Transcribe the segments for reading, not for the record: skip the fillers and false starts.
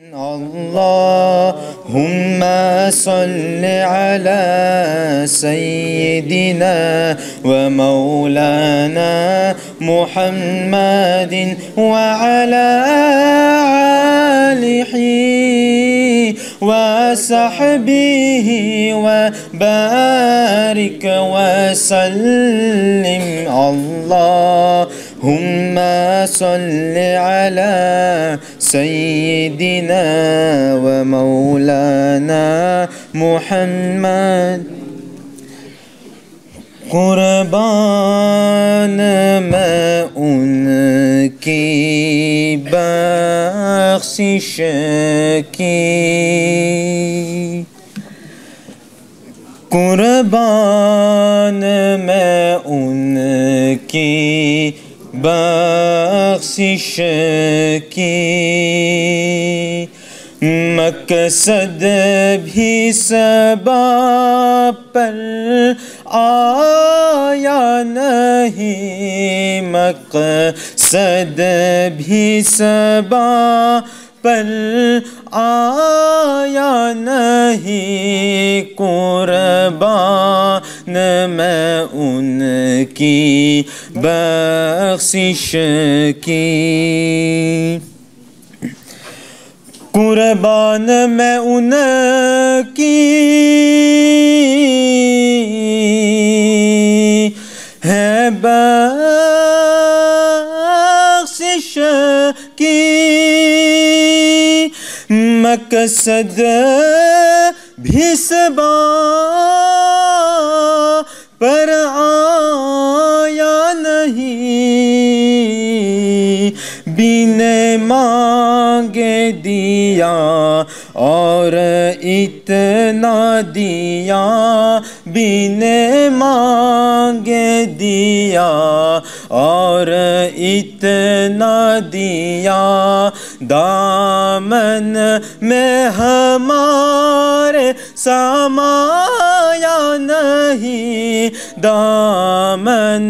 Allahumma salli ala sayyidina wa maulana Muhammadin wa ala alihi wa sahbihi wa barik wa sallim. Allahumma salli ala sayyidina wa maulana Muhammad. कुर्बान मैं उनकी बख्शिश की, कुर्बान मैं उनकी बख्शिश की। मकसद भी सबब पर आया नहीं, मकसद भी सबब पर आया नहीं। कुर्बान मैं उनकी बख्शिश की, कुर्बान मैं उनकी है बख्शिश की। मकसद भी सबब पर आया नहीं, बिन मांगे दिया और इतना दिया, बिन मांगे दिया और इतना दिया। दामन में हमारे समाया नहीं, दामन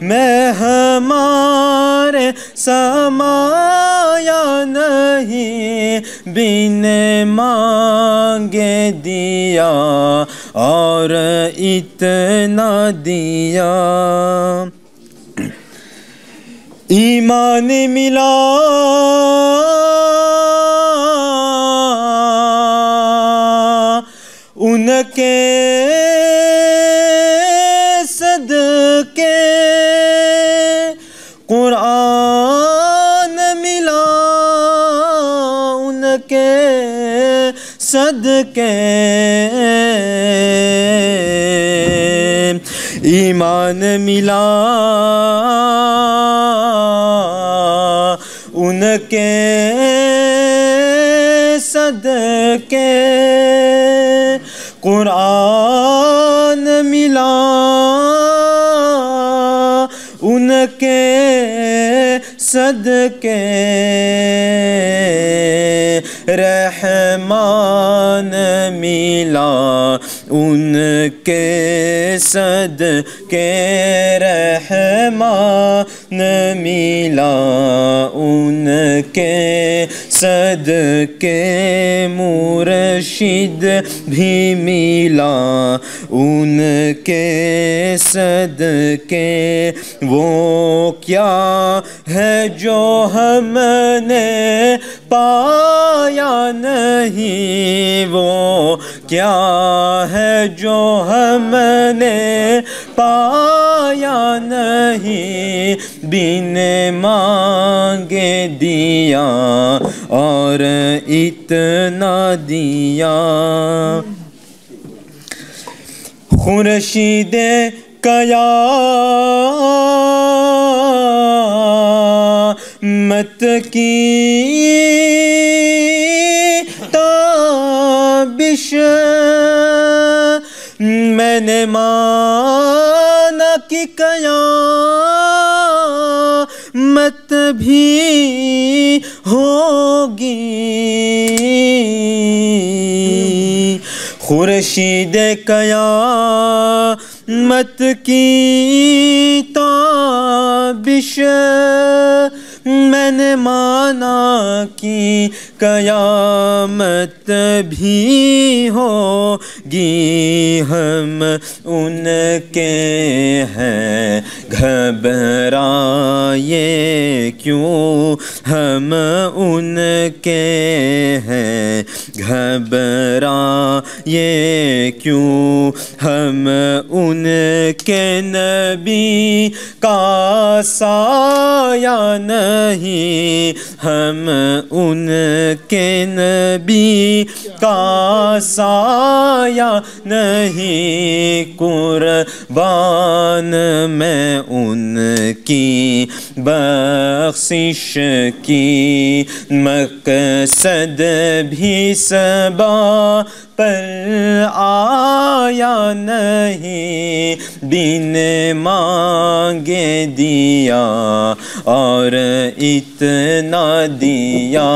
में हमारे समाया नहीं, बिन मांगे दिया और इतना दिया। ईमान मिला उनके सदके, कुरान मिला उनके सदके। ईमान मिला उनके सदके, कुरान मिला उनके सदके। रहमान मिला उनके सदके, रहमान मिला उनके सदके। मुर्शिद भी मिला उनके सदके। वो क्या है जो हमने पाया नहीं, वो क्या है जो हमने पाया नहीं, बिन मांगे दिया और इतना दिया। खुर्शीद क़यामत की ताबिश, मैंने माना कि क़यामत भी होगी। खुर्शीद क़यामत की ताबिश मैंने माना कि कयामत भी होगी, हम उनके हैं घबराए क्यों, हम उनके हैं घबराए क्यों, हम उनके नबी का साया नहीं, हम उनके नबी का साया नहीं, कुर्बान मैं उनकी बख्शिश की, मकसद भी सबा पर आया नहीं, बिन मांगे दिया और इतना दिया,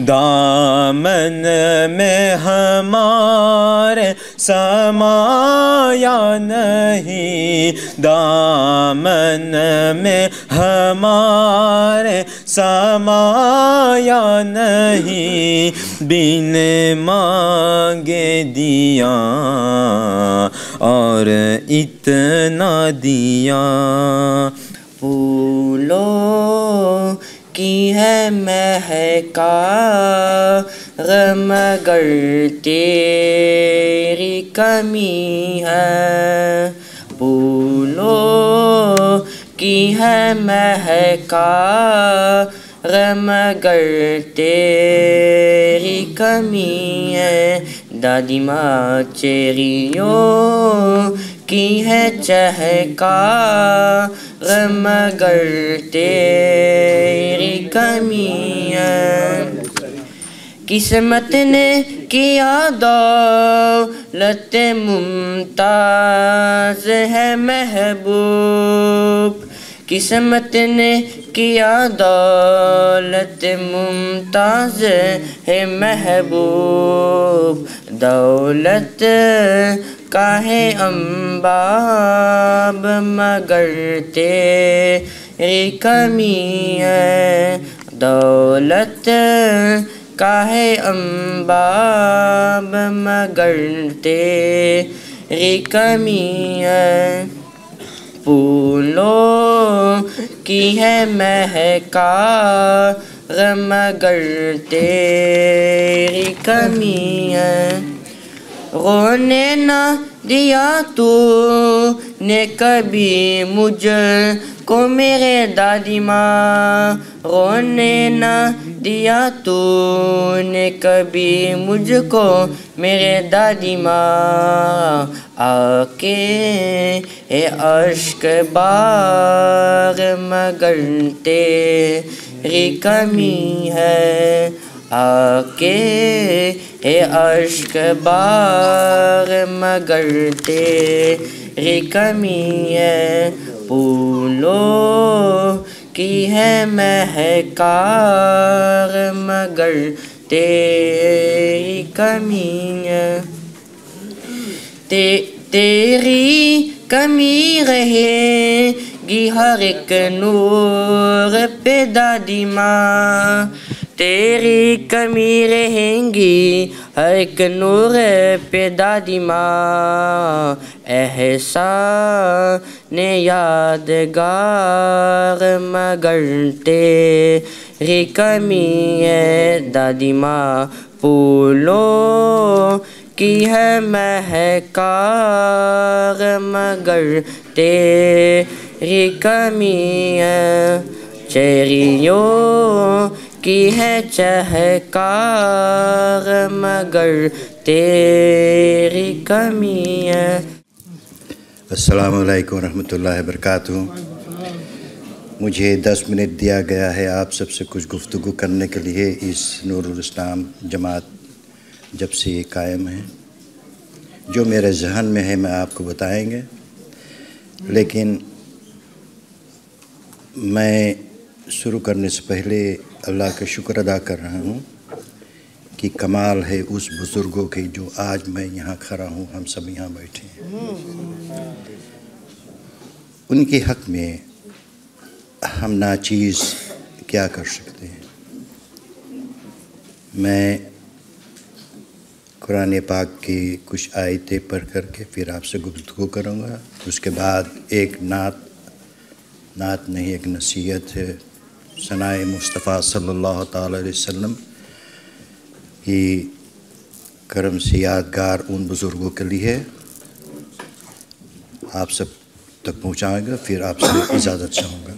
दामन में हमारे समाया नहीं, दामन में हमारे समाया नहीं, बिन मांगे दिया और इतना दिया। फूलों की है महका मगर तेरी कमी है, फूलों की है महका मगर तेरी कमी है, दादी माँ चेरियों की है चहका मगर तेरी कमी है, किस्मत ने किया दौलत मुमताज है महबूब, किस्मत ने किया दौलत मुमताज है महबूब, दौलत काहे अंबाब मगर तेरी कमी है, दौलत काहे अंबाब मगर तेरी कमी है, फूलों की है महका मगर तेरी कमी है, रोने न दिया तू ने कभी मुझको मेरे दादी माँ, रोने न दिया तूने कभी मुझको मेरे दादी माँ, आके ए अश्क बाग मगर तेरी कमी है, आके ए अश्क बाग मगर तेरी कमी है, फूलों की है महकार मगर तेरी कमी है, तेरी कमी रहेगी हर एक नूर पे दादी माँ, तेरी कमी रहेंगी हर एक नूर पे दादी माँ, एहसान यादगार मगर तेरी कमी है दादी माँ, फूलों की है महकार मगर तेरी कमी है, चेरियों की है चहकार मगर तेरी कमी है। अस्सलामु अलैकुम रहमतुल्लाहि बरकातुहू। मुझे 10 मिनट दिया गया है आप सबसे कुछ गुफ्तगू करने के लिए। इस नूरुल इस्लाम जमात जब से ये कायम है, जो मेरे जहन में है मैं आपको बताएंगे, लेकिन मैं शुरू करने से पहले अल्लाह का शुक्र अदा कर रहा हूँ कि कमाल है उस बुज़ुर्गों की जो आज मैं यहाँ खड़ा हूँ, हम सब यहाँ बैठे हैं। उनके हक़ में हम नाचीज़ क्या कर सकते हैं। मैं कुरान पाक की कुछ आयतें पढ़ करके फिर आपसे गुफ्तगू करूँगा। उसके बाद एक नात नहीं, एक नसीहत है सनाए मुस्तफ़ा सल्लल्लाहु ताला अलैहि वसल्लम की करम से यादगार उन बुज़ुर्गों के लिए आप सब तक पहुँचाएगा, फिर आपसे इजाज़त चाहूँगा।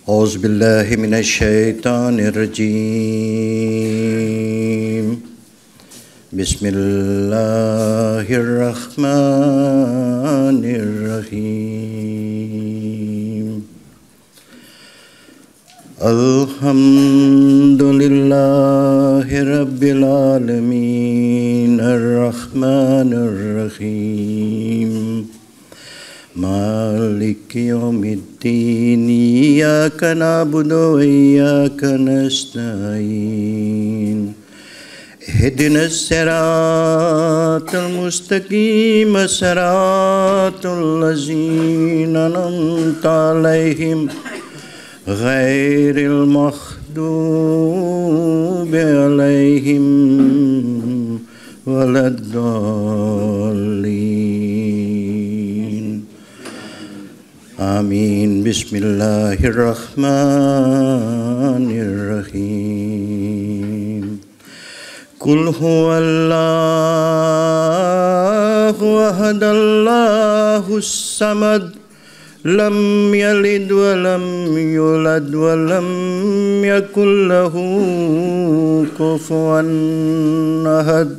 औज़ु बिल्लाहि मिनश शैतानिर रजीम, बिस्मिल्लाहिर रहमानिर रहीम। अल्हम्दुलिल्लाहि रब्बिल आलमीन, अर्रहमानिर रहीम, मालिक यौमिद्दीन, इय्याका नअबुदु व इय्याका नस्तईन, इहदिनस सिरातल मुस्तकीम, सिरातल लज़ीना अनअमता अलैहिम, गैरिल मग़दूबि अलैहिम वलद्दाल्लीन। आमीन। बिस्मिल्लाहिर रहमानिर रहीम। कुल हुवल्लाहु अहद, अल्लाहुस समद, लम यलिद वलम यूलद वलम यकुल लहू कुफुवन अहद।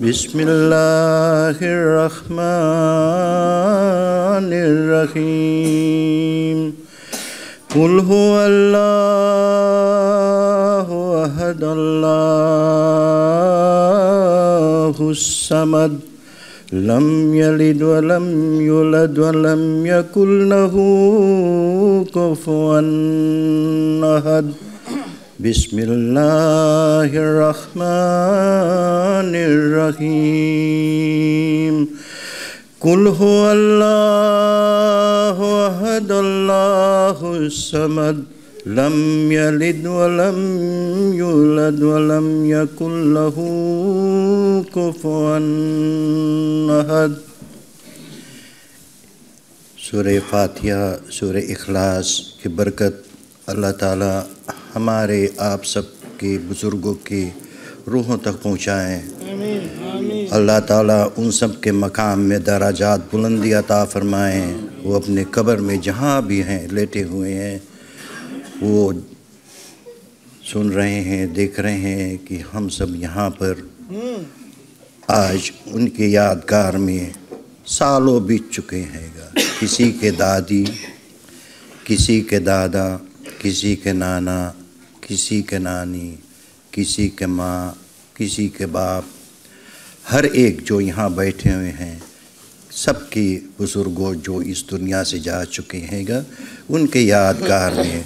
बिस्मिल्लाहिर रहमानिर रहीम। कुल हुवल्लाहु अहद, अल्लाहुस समद, लम यलिद वलम यूलद वलम यकुल लहू कुफुवन अहद। बिस्मिल्लाहिर रहमानिर रहीम। कुल हुवल्लाहु अहद, अल्लाहुस समद, लम यलिद वलम यूलद वलम यकुल लहू कुफुवन अहद। सूरह फातिहा, सूरह इखलास की बरकत अल्लाह ताला हमारे आप सब के बुज़ुर्गों की रूहों तक पहुँचाएँ। अल्लाह ताला उन सब के मकाम में दराजात बुलंदी अता फ़रमाएँ। वो अपने कब्र में जहाँ भी हैं लेटे हुए हैं, वो सुन रहे हैं, देख रहे हैं कि हम सब यहाँ पर आज उनके यादगार में सालों बीत चुके हैं। किसी के दादी, किसी के दादा, किसी के नाना, किसी के नानी, किसी के माँ, किसी के बाप, हर एक जो यहाँ बैठे हुए हैं, सबकी बुज़ुर्गों जो इस दुनिया से जा चुके हैं, उनके यादगार में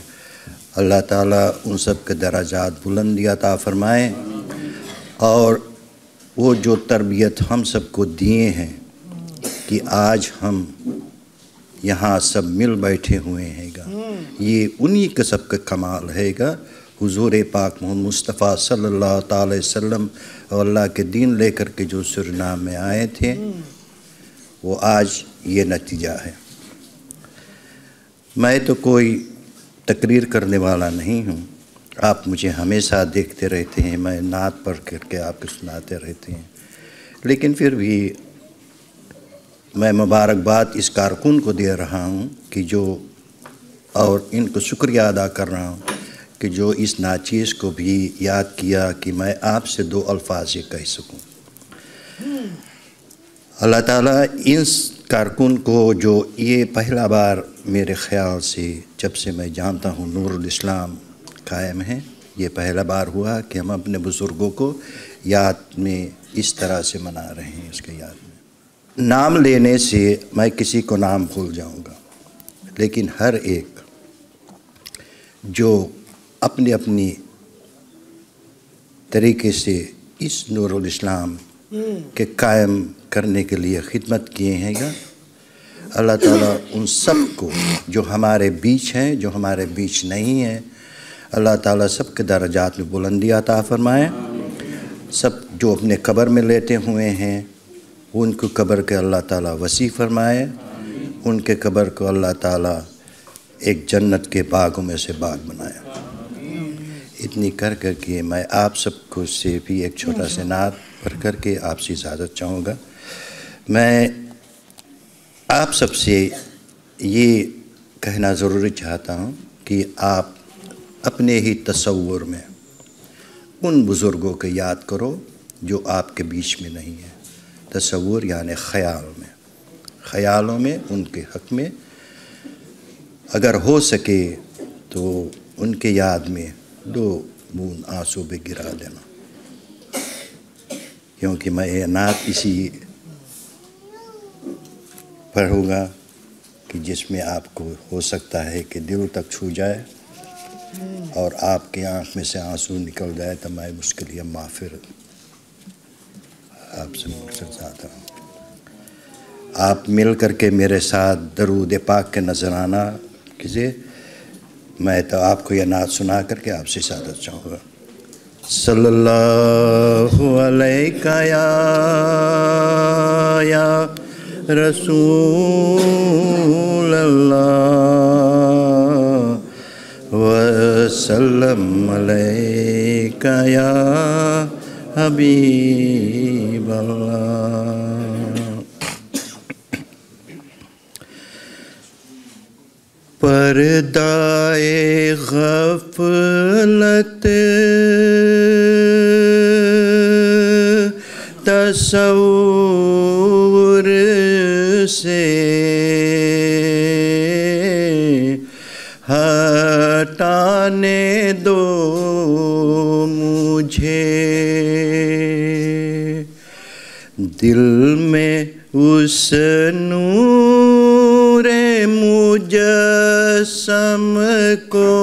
अल्लाह ताला उन सब के दराजात बुलंदी अता फ़रमाएँ। और वो जो तरबियत हम सबको दिए हैं कि आज हम यहाँ सब मिल बैठे हुए हैं, ये उन्हीं के सब का कमाल हैगा। हुज़ूर पाक मोहम्मद मुस्तफ़ा सल्लल्लाहु अलैहि वसल्लम और अल्लाह के दीन लेकर के जो सुरनाम में आए थे, वो आज ये नतीजा है। मैं तो कोई तकरीर करने वाला नहीं हूँ, आप मुझे हमेशा देखते रहते हैं, मैं नात पढ़ करके आपको सुनाते रहते हैं, लेकिन फिर भी मैं मुबारकबाद इस कारकुन को दे रहा हूँ कि जो, और इनको शुक्रिया अदा कर रहा हूँ कि जो इस नाचीज़ को भी याद किया कि मैं आपसे दो अल्फाज कह सकूँ। अल्लाह ताला इन कारकुन को जो ये पहला बार मेरे ख़्याल से जब से मैं जानता हूँ नूरुल इस्लाम कायम है, ये पहला बार हुआ कि हम अपने बुज़ुर्गों को याद में इस तरह से मना रहे हैं। इसके याद में नाम लेने से मैं किसी को नाम भूल जाऊँगा, लेकिन हर एक जो अपनी अपनी तरीके से इस नूरुल इस्लाम के कायम करने के लिए खिदमत किए हैं, अल्लाह ताला उन सब को जो हमारे बीच हैं, जो हमारे बीच नहीं हैं, अल्लाह ताला सबके दर्जात में बुलंदी अता फ़रमाए। सब जो अपने कब्र में लेटे हुए हैं उनको कब्र के अल्लाह ताला वसी फ़रमाए। उनके कब्र को अल्लाह ताला एक जन्नत के बागों में से बाग बनाया। इतनी कर के मैं आप सबको से भी एक छोटा सा नात पढ़ करके आपसे इजाज़त चाहूँगा। मैं आप सबसे ये कहना ज़रूरी चाहता हूँ कि आप अपने ही तसव्वुर में उन बुज़ुर्गों को याद करो जो आपके बीच में नहीं है। तसव्वुर यानी ख़यालों में उनके हक़ में अगर हो सके तो उनके याद में 2 बूंद आंसू भी गिरा देना, क्योंकि मैं ये नात इसी पढ़ूँगा कि जिसमें आपको हो सकता है कि दिल तक छू जाए और आपकी आँख में से आंसू निकल जाए। तो मैं उसके लिए माफ़िर आपसे मुझसे चाहता हूँ। आप मिल करके मेरे साथ दरूद पाक के नजराना कीजिए। मैं तो आपको यह नात सुना करके आपसे इजाज़त चाहूँगा। सल्लल्लाहु अलैका या रसूल अल्लाह वसल्लम अलैका या हबीब अल्लाह। पर्दाए ग़फ़लत तसव्वुर से हटाने दो मुझे। दिल में उस नूरे मुजस्सम को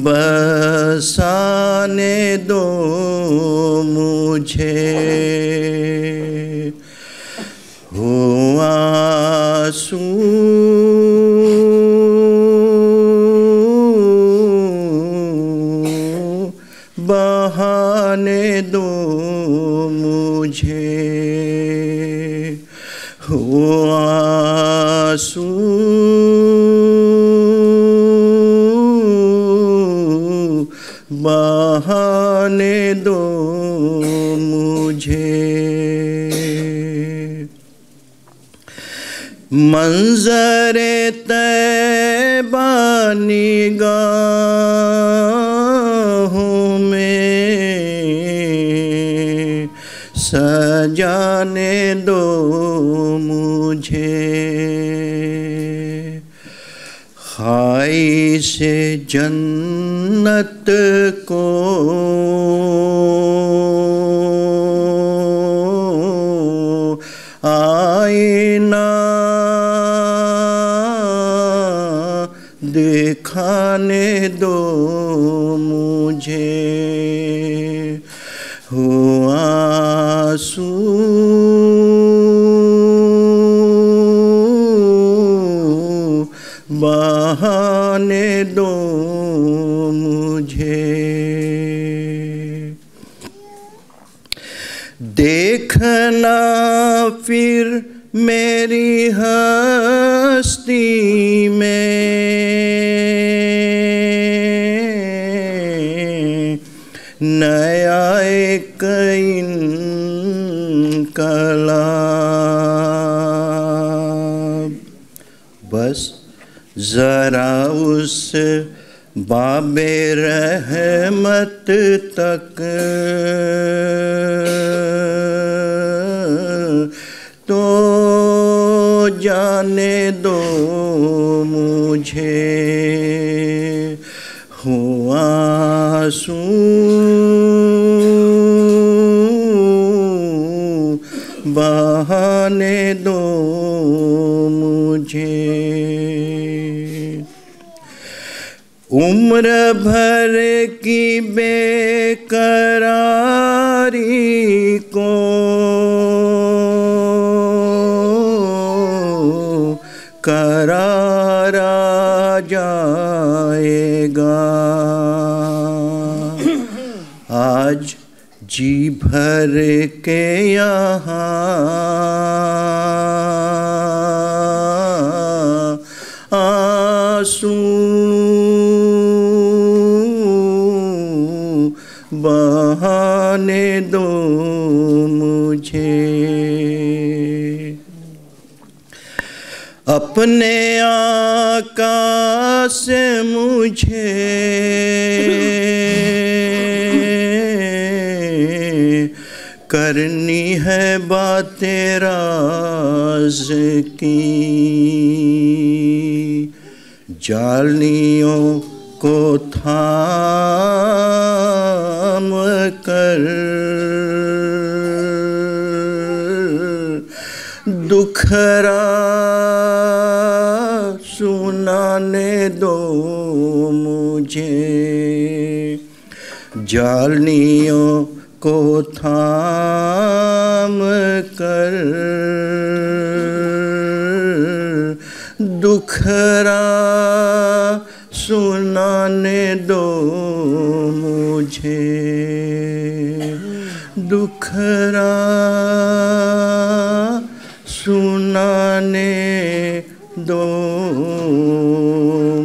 बसाने दो मुझे। हो आंसू बहाने दो मुझे। हो आंसू बहाने दो मुझे। मंज़रे तैबा निगाहों में सजाने दो मुझे। खाई से जन्नत को आईना दिखाने दो मुझे। हो आंसू बहाने दो मुझे। देखना फिर मेरी हस्ती में नया एक इनकलाब। बस ज़रा उस बाबे रहमत तक तो जाने दो मुझे। हो आंसू बहाने दो मुझे। उम्र भर की बेकरारी को करारा जा आज जी भर के यहाँ आंसू बहाने दो मुझे, अपने आका से मुझे करनी है बातें राज की, जालियों को थाम कर दुखरा सुनाने दो मुझे, जालियों को थाम कर दुखरा सुनाने दो मुझे, दुखरा सुनाने दो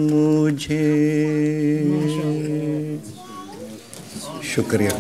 मुझे। शुक्रिया।